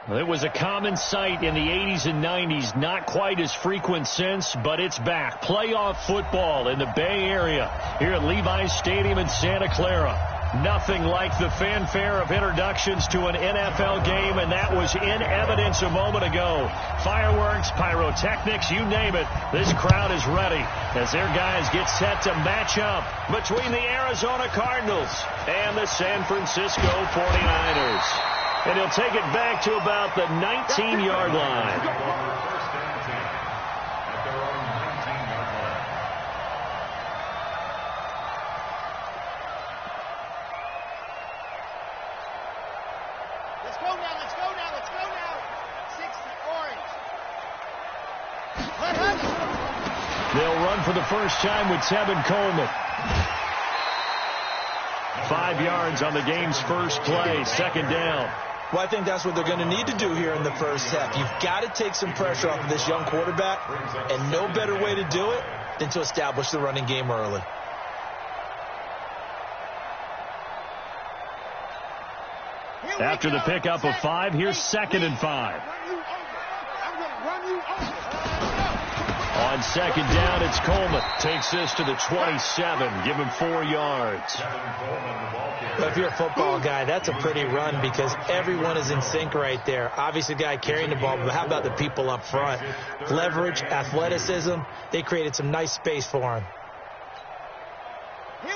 It was a common sight in the 80s and 90s, not quite as frequent since, but it's back. Playoff football in the Bay Area here at Levi's Stadium in Santa Clara. Nothing like the fanfare of introductions to an NFL game, and that was in evidence a moment ago. Fireworks, pyrotechnics, you name it, this crowd is ready as their guys get set to match up between the Arizona Cardinals and the San Francisco 49ers. And he'll take it back to about the 19-yard line. Let's go now, let's go now, let's go now. 60, orange. They'll run for the first time with Tevin Coleman. 5 yards on the game's first play, second down. Well, I think that's what they're going to need to do here in the first half. You've got to take some pressure off of this young quarterback, and no better way to do it than to establish the running game early. After the pickup of 5, here's 2nd and 5. On second down, it's Coleman. Takes this to the 27. Give him 4 yards. If you're a football guy, that's a pretty run because everyone is in sync right there. Obviously, the guy carrying the ball, but how about the people up front? Leverage, athleticism, they created some nice space for him.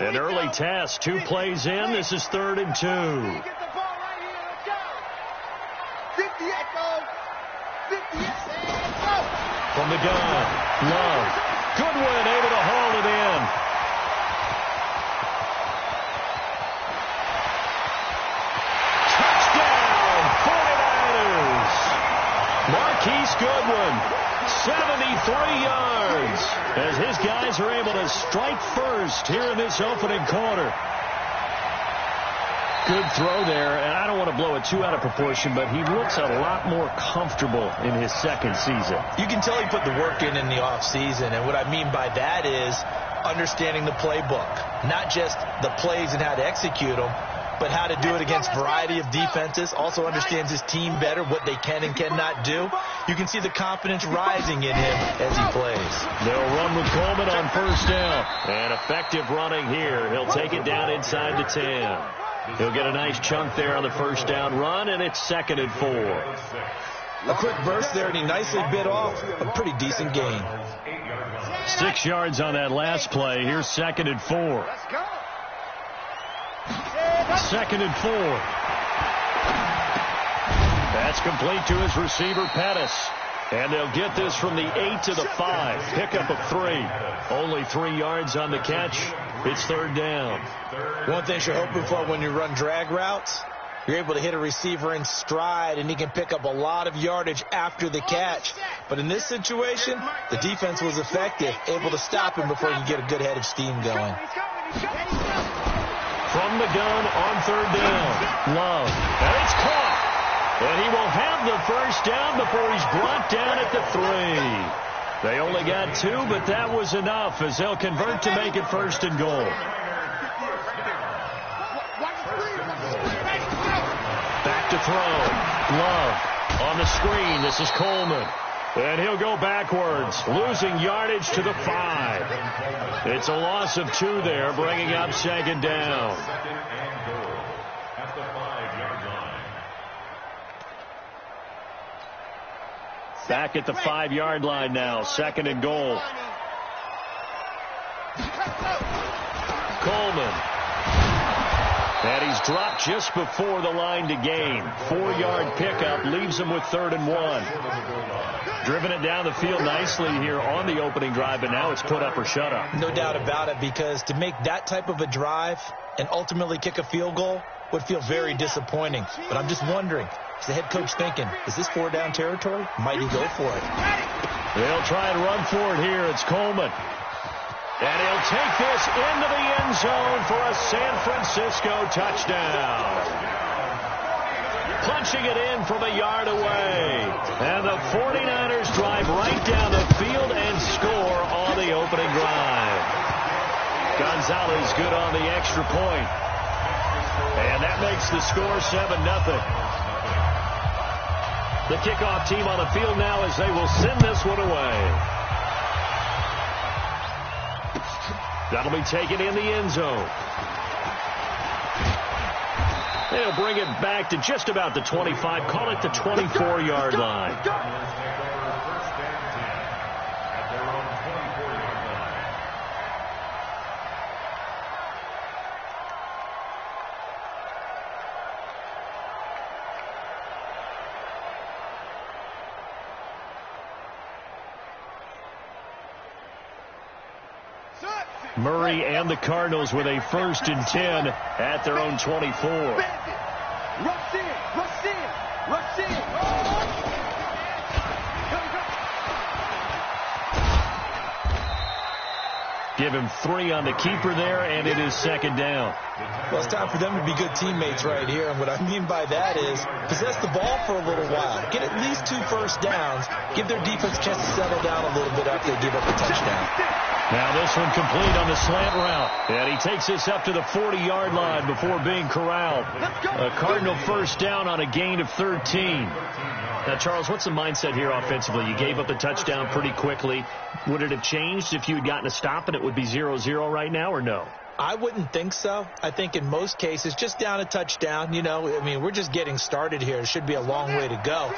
An early test, 2 plays in. This is 3rd and 2. From the gun, Love. Goodwin able to haul it in. Touchdown, 49ers. Marquise Goodwin, 73 yards, as his guys are able to strike first here in this opening quarter. Good throw there, and I don't want to blow it too out of proportion, but he looks a lot more comfortable in his second season. You can tell he put the work in the offseason, and what I mean by that is understanding the playbook. Not just the plays and how to execute them, but how to do it against a variety of defenses. Also understands his team better, what they can and cannot do. You can see the confidence rising in him as he plays. They'll run with Coleman on first down. And effective running here. He'll take it down inside the 10. He'll get a nice chunk there on the first down run, and it's 2nd and 4. A quick burst there, and he nicely bit off a pretty decent gain. 6 yards on that last play. Here's 2nd and 4. 2nd and 4. That's complete to his receiver, Pettis. And they'll get this from the 8 to the 5. Pickup of 3. Only 3 yards on the catch. It's 3rd down. One thing you're hoping for when you run drag routes, you're able to hit a receiver in stride, and he can pick up a lot of yardage after the catch. But in this situation, the defense was effective, able to stop him before he could get a good head of steam going. From the gun on 3rd down. Love. And it's caught. And he will have the first down before he's brought down at the 3. They only got 2, but that was enough as they'll convert to make it 1st and goal. Back to throw. Love on the screen. This is Coleman. And he'll go backwards, losing yardage to the 5. It's a loss of 2 there, bringing up 2nd down. Back at the 5-yard line now, 2nd and goal. Coleman. And he's dropped just before the line to gain. 4-yard pickup leaves him with 3rd and 1. Driven it down the field nicely here on the opening drive, but now it's put up or shut up. No doubt about it, because to make that type of a drive and ultimately kick a field goal would feel very disappointing. But I'm just wondering, is the head coach thinking, is this 4-down territory? Might he go for it? They'll try and run for it here. It's Coleman. And he'll take this into the end zone for a San Francisco touchdown. Punching it in from a yard away. And the 49ers drive right down the field and score on the opening drive. Gonzalez good on the extra point. And that makes the score 7-0. The kickoff team on the field now as they will send this one away. That'll be taken in the end zone. They'll bring it back to just about the 25. Call it the 24-yard line. Murray and the Cardinals with a 1st and 10 at their own 24. Rush in, rush in, rush in. Give him 3 on the keeper there, and it is 2nd down. Well, it's time for them to be good teammates right here. And what I mean by that is possess the ball for a little while. Get at least 2 first downs. Give their defense a chance to settle down a little bit after they give up a touchdown. Now this one complete on the slant route. And he takes this up to the 40-yard line before being corralled. A Cardinal 1st down on a gain of 13. Now, Charles, what's the mindset here offensively? You gave up the touchdown pretty quickly. Would it have changed if you had gotten a stop and it would be 0-0 right now, or no? I wouldn't think so. I think in most cases, just down a touchdown, you know, I mean, we're just getting started here. It should be a long way to go.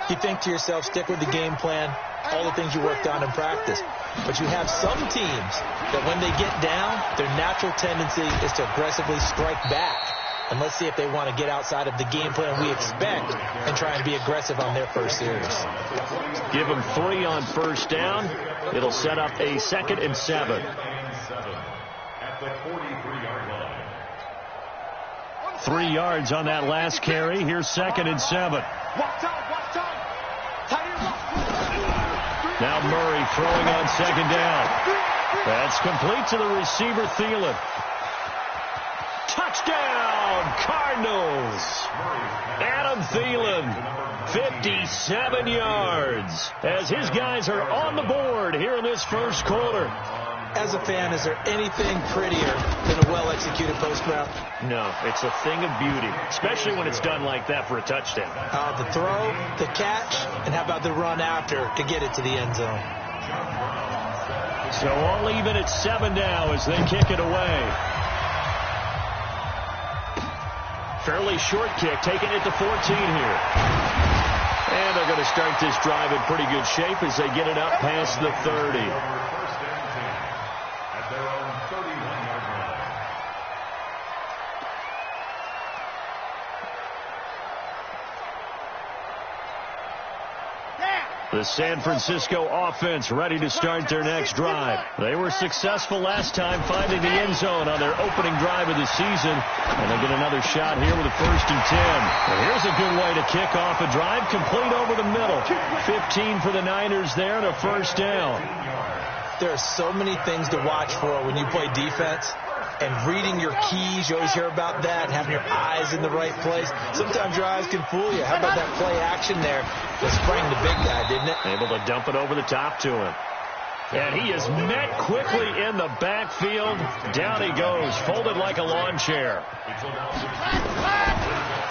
You think to yourself, stick with the game plan, all the things you worked on in practice. But you have some teams that when they get down, their natural tendency is to aggressively strike back. And let's see if they want to get outside of the game plan we expect and try and be aggressive on their first series. Give them 3 on 1st down. It'll set up a 2nd and 7. At the 43-yard line. 3 yards on that last carry. Here's 2nd and 7. Watch time. Now Murray throwing on 2nd down. That's complete to the receiver, Thielen. Touchdown, Cardinals. Adam Thielen, 57 yards, as his guys are on the board here in this 1st quarter. As a fan, is there anything prettier than a well-executed post route? No, it's a thing of beauty, especially when it's done like that for a touchdown. The throw, the catch, and how about the run after to get it to the end zone? So all even at 7 now as they kick it away. Fairly short kick, taking it to 14 here. And they're going to start this drive in pretty good shape as they get it up past the 30. At their own 31-yard line. The San Francisco offense ready to start their next drive. They were successful last time finding the end zone on their opening drive of the season. And they get another shot here with a 1st and 10. And here's a good way to kick off a drive, complete over the middle. 15 for the Niners there and a 1st down. There are so many things to watch for when you play defense. And reading your keys, you always hear about that, and having your eyes in the right place. Sometimes your eyes can fool you. How about that play action there that sprang the big guy, didn't it? Able to dump it over the top to him. And he is met quickly in the backfield. Down he goes, folded like a lawn chair.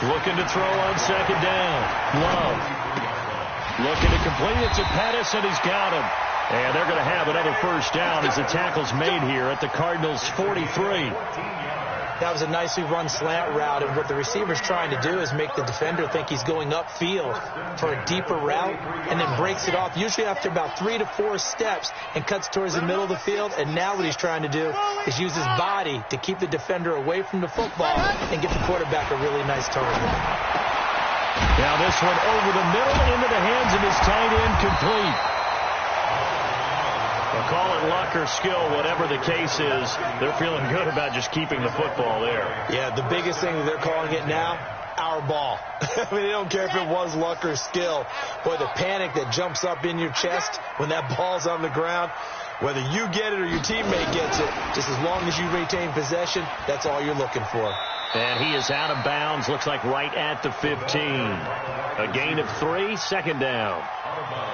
Looking to throw on 2nd down. Love. Looking to complete it to Pettis, and he's got him. And they're going to have another 1st down as the tackle's made here at the Cardinals' 43. That was a nicely run slant route, and what the receiver's trying to do is make the defender think he's going upfield for a deeper route and then breaks it off, usually after about 3 to 4 steps, and cuts towards the middle of the field. And now what he's trying to do is use his body to keep the defender away from the football and get the quarterback a really nice target. Now this one over the middle into the hands of his tight end, complete. They'll call it luck or skill, whatever the case is. They're feeling good about just keeping the football there. Yeah, the biggest thing that they're calling it now, our ball. I mean, they don't care if it was luck or skill. Boy, the panic that jumps up in your chest when that ball's on the ground, whether you get it or your teammate gets it, just as long as you retain possession, that's all you're looking for. And he is out of bounds, looks like right at the 15. A gain of 3, 2nd down.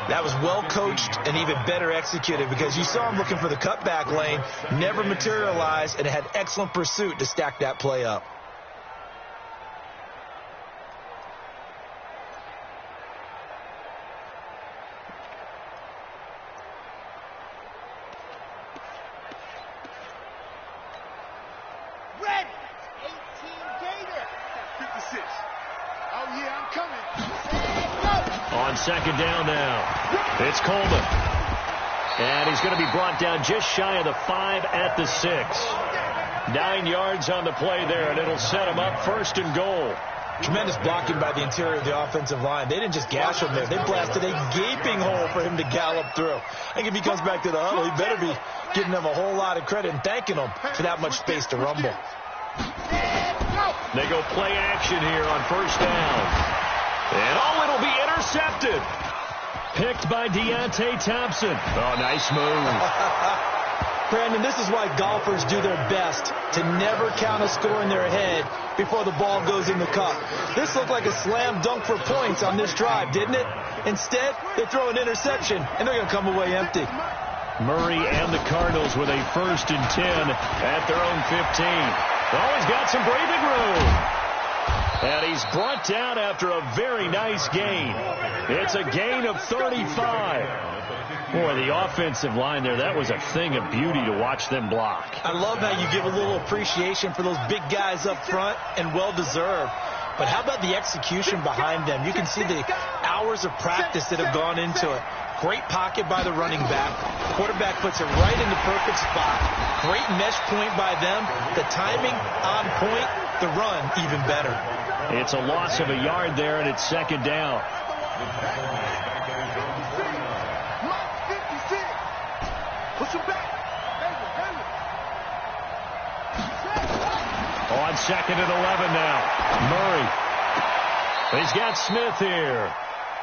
That was well coached and even better executed because you saw him looking for the cutback lane, never materialized, and had excellent pursuit to stack that play up. Oh, yeah, I'm coming. On second down now, it's Coleman. And he's going to be brought down just shy of the 5 at the 6. 9 yards on the play there, and it'll set him up 1st and goal. Tremendous blocking by the interior of the offensive line. They didn't just gash him there. They blasted a gaping hole for him to gallop through. I think if he comes back to the huddle, he better be giving them a whole lot of credit and thanking them for that much space to rumble. They go play action here on 1st down. And it'll be intercepted. Picked by Deontay Thompson. Oh, nice move. Brandon, this is why golfers do their best to never count a score in their head before the ball goes in the cup. This looked like a slam dunk for points on this drive, didn't it? Instead, they throw an interception, and they're going to come away empty. Murray and the Cardinals with a 1st and 10 at their own 15. Oh, he's got some breathing room. And he's brought down after a very nice gain. It's a gain of 35. Boy, the offensive line there, that was a thing of beauty to watch them block. I love how you give a little appreciation for those big guys up front, and well-deserved. But how about the execution behind them? You can see the hours of practice that have gone into it. Great pocket by the running back. Quarterback puts it right in the perfect spot. Great mesh point by them. The timing on point. The run even better. It's a loss of a yard there, and it's 2nd down. On 2nd and 11 now. Murray. He's got Smith here.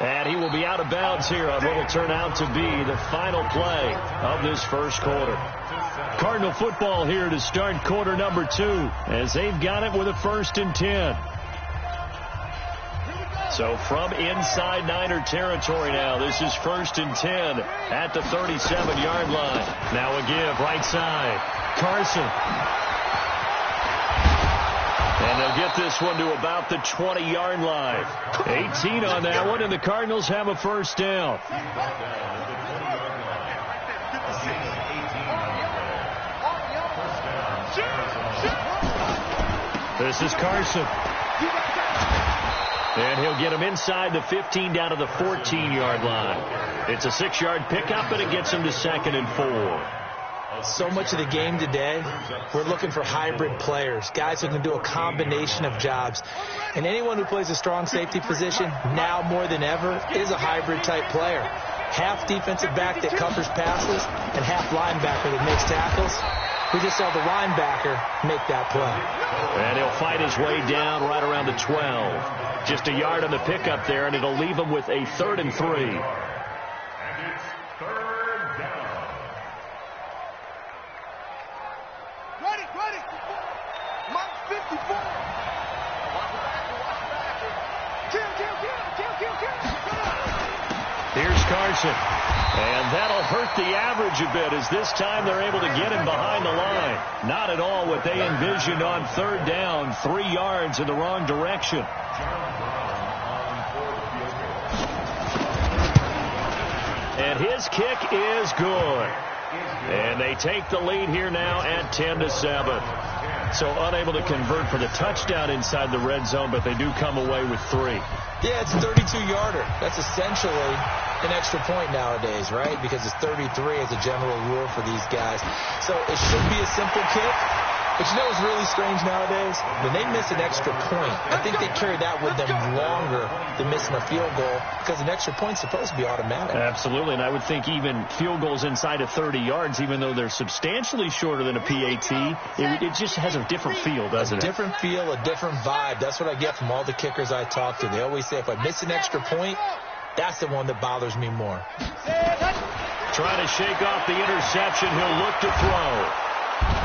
And he will be out of bounds here on what will turn out to be the final play of this 1st quarter. Cardinal football here to start quarter number 2 as they've got it with a 1st and 10. So from inside Niner territory now, this is 1st and 10 at the 37-yard line. Now a give right side. Carson. And they'll get this one to about the 20-yard line. 18 on that one, and the Cardinals have a 1st down. This is Carson. And he'll get him inside the 15 down to the 14-yard line. It's a 6-yard pickup, and it gets him to 2nd and 4. So much of the game today, we're looking for hybrid players, guys who can do a combination of jobs. And anyone who plays a strong safety position, now more than ever, is a hybrid-type player. Half defensive back that covers passes and half linebacker that makes tackles. We just saw the linebacker make that play. And he'll fight his way down right around the 12. Just a yard on the pickup there, and it'll leave him with a 3rd and 3. Here's Carson. And that'll hurt the average a bit as this time they're able to get him behind the line. Not at all what they envisioned on 3rd down. 3 yards in the wrong direction. And his kick is good. And they take the lead here now at 10-7. So unable to convert for the touchdown inside the red zone, but they do come away with 3. Yeah, it's a 32-yarder. That's essentially an extra point nowadays, right? Because it's 33 as a general rule for these guys. So it should be a simple kick. But you know what's really strange nowadays? When they miss an extra point, I think they carry that with them longer than missing a field goal because an extra point's supposed to be automatic. Absolutely, and I would think even field goals inside of 30 yards, even though they're substantially shorter than a PAT, it just has a different feel, doesn't it? A different feel, a different vibe. That's what I get from all the kickers I talk to. They always say if I miss an extra point, that's the one that bothers me more. Trying to shake off the interception. He'll look to throw.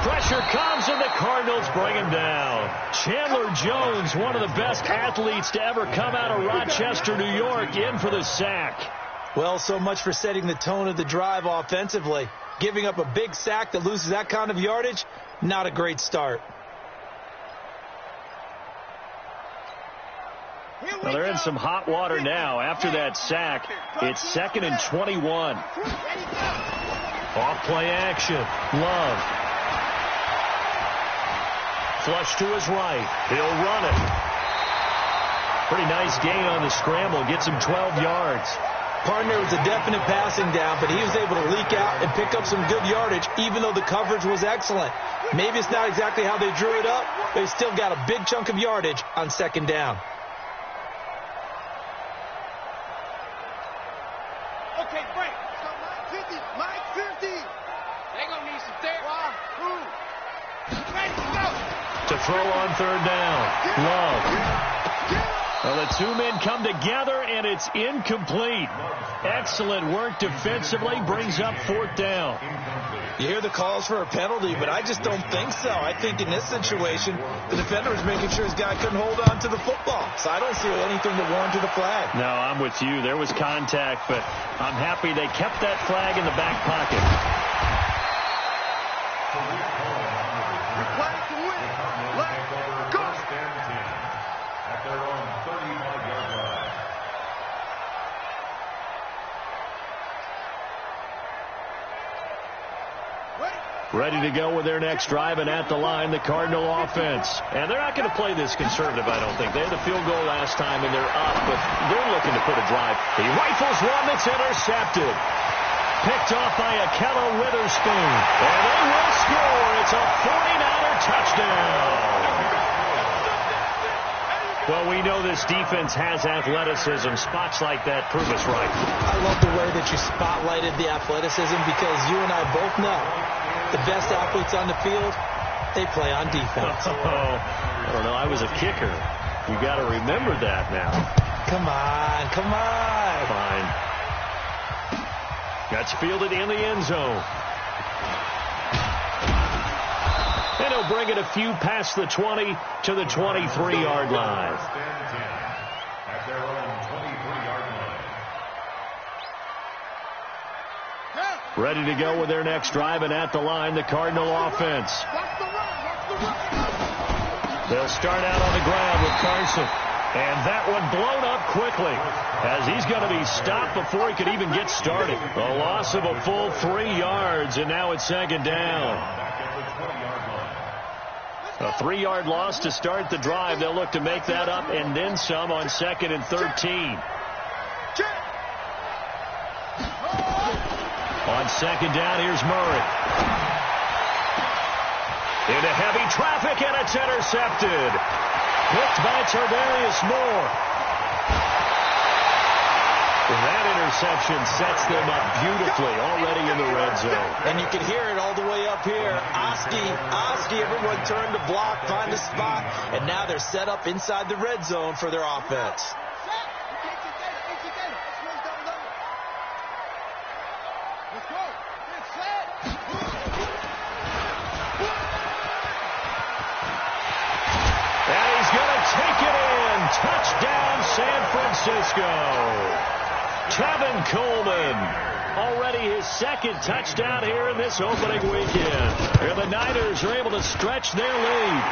Pressure comes, and the Cardinals bring him down. Chandler Jones, one of the best athletes to ever come out of Rochester, New York, in for the sack. Well, so much for setting the tone of the drive offensively. Giving up a big sack that loses that kind of yardage, not a great start. Well, they're in some hot water now. After that sack, it's 2nd and 21. Off play action. Love. Flush to his right. He'll run it. Pretty nice gain on the scramble. Gets him 12 yards. Partner was a definite passing down, but he was able to leak out and pick up some good yardage, even though the coverage was excellent. Maybe it's not exactly how they drew it up, but he still got a big chunk of yardage on second down. Okay, break. So Mike 50. Mike 50. They gonna need some therapy. Ready to go. To throw on third down. Love. Well, the two men come together, and it's incomplete. Excellent work defensively. Brings up fourth down. You hear the calls for a penalty, but I just don't think so. I think in this situation, the defender was making sure his guy couldn't hold on to the football. So I don't see anything that warranted a flag. No, I'm with you. There was contact, but I'm happy they kept that flag in the back pocket. Ready to go with their next drive, and at the line, the Cardinal offense. And they're not going to play this conservative, I don't think. They had the field goal last time, and they're up, but they're looking to put a drive. He rifles one that's intercepted. Picked off by Ahkello Witherspoon. And they will score. It's a 49er touchdown. Well, we know this defense has athleticism. Spots like that prove us right. I love the way that you spotlighted the athleticism, because you and I both know the best athletes on the field, they play on defense. I don't know. I was a kicker. You got to remember that now. Come on, come on. Fine. That's fielded in the end zone. And he'll bring it a few past the 20 to the 23-yard line. At their own 23-yard line. Ready to go with their next drive, and at the line, the Cardinal offense. They'll start out on the ground with Carson. And that one blown up quickly, as he's going to be stopped before he could even get started. A loss of a full 3 yards, and now it's second down. A 3-yard loss to start the drive. They'll look to make that up and then some on second and 13. On second down, here's Murray. Into heavy traffic, and it's intercepted. Picked by Tardarius Moore. That interception sets them up beautifully already in the red zone. And you can hear it all the way up here. Oski, everyone turned to block, find a spot, and now they're set up inside the red zone for their offense. Touchdown, San Francisco. Tevin Coleman, already his second touchdown here in this opening weekend. Here the Niners are able to stretch their lead.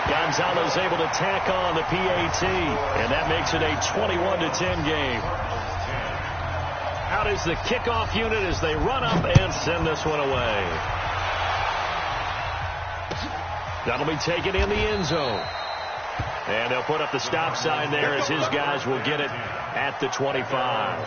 Gonzalez able to tack on the PAT, and that makes it a 21-10 game. Out is the kickoff unit as they run up and send this one away. That'll be taken in the end zone. And they'll put up the stop sign there as his guys will get it at the 25.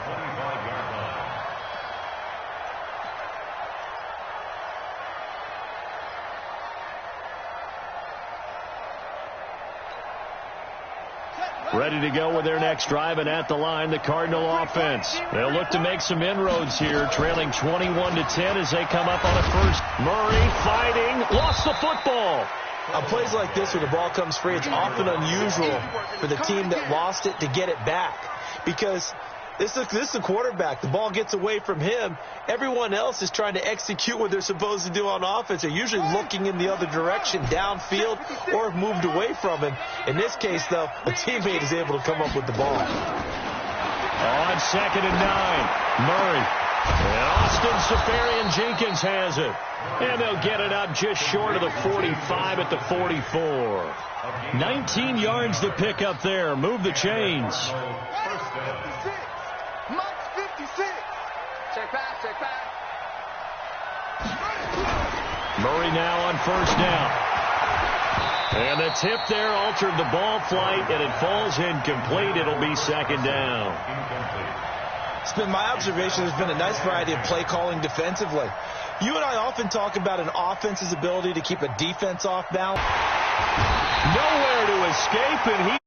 Ready to go with their next drive, and at the line, the Cardinal offense. They'll look to make some inroads here, trailing 21-10 as they come up on a first. Murray fighting, lost the football. On plays like this, when the ball comes free, it's often unusual for the team that lost it to get it back, because this is a quarterback. The ball gets away from him. Everyone else is trying to execute what they're supposed to do on offense. They're usually looking in the other direction, downfield, or have moved away from him. In this case, though, a teammate is able to come up with the ball. On second and 9, Murray. And Austin Seferian-Jenkins has it. And they'll get it up just short of the 45 at the 44. 19 yards to pick up there. Move the chains. 56. Mike's 56. Check pass, check pass. Murray now on first down. And the tip there altered the ball flight, and it falls incomplete. It'll be second down. It's been my observation there's been a nice variety of play calling defensively. You and I often talk about an offense's ability to keep a defense off balance. Nowhere to escape, and he